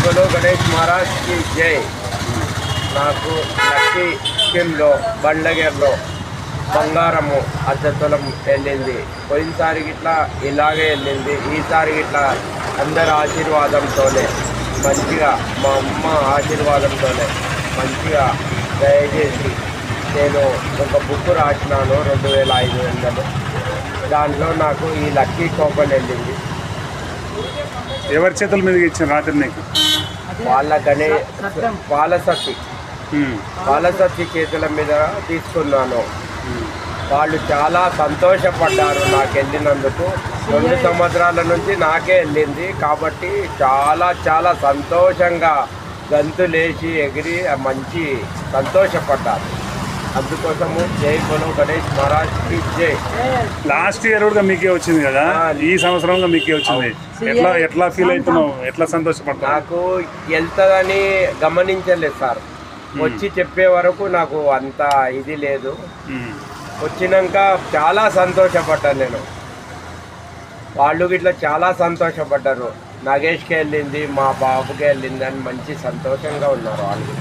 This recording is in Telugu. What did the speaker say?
బోలో గణేష్ మహారాజ్ కి జై. నాకు లక్కీ స్కీమ్లో బండ్లగేర్లో బంగారము అర్ధతులం వెళ్ళింది. పోయినసారి ఇట్లా ఇలాగే వెళ్ళింది. ఈసారి ఇట్లా అందరి ఆశీర్వాదంతోనే మంచిగా, మా అమ్మ ఆశీర్వాదంతోనే మంచిగా దయచేసి నేను ఒక బుక్ రాసినాను 2500. దాంట్లో నాకు ఈ లక్కీ కూపన్ వెళ్ళింది. ఎవరి చేతుల మీదకి ఇచ్చిన రాత్రి నీకు? వాళ్ళ పాలసత్తి చేతుల మీద తీసుకున్నాను. వాళ్ళు చాలా సంతోషపడ్డారు నాకు వెళ్ళినందుకు. 2 సంవత్సరాల నుంచి నాకే వెళ్ళింది కాబట్టి చాలా చాలా సంతోషంగా గంతులేసి ఎగిరి మంచి సంతోషపడ్డారు. అందుకోసము జై బోలో గణేష్ మహారాజ్ కి జై. లాస్ట్ ఇయర్ కూడా మీకే వచ్చింది కదా, ఈ సంవత్సరంలో మీకే వచ్చింది. ఎట్లా ఫీల్ అవుతున్నావు? ఎట్లా సంతోషపడతావు? నాకు వెళ్తుందని గమనించలేదు సార్. వచ్చి చెప్పే వరకు నాకు అంత ఇది లేదు. వచ్చినాక చాలా సంతోషపడ్డాను నేను. వాళ్ళు ఇట్లా చాలా సంతోషపడ్డారు. నగేష్కి వెళ్ళింది, మా బాబుకి వెళ్ళింది అని మంచి సంతోషంగా ఉన్నారు వాళ్ళు.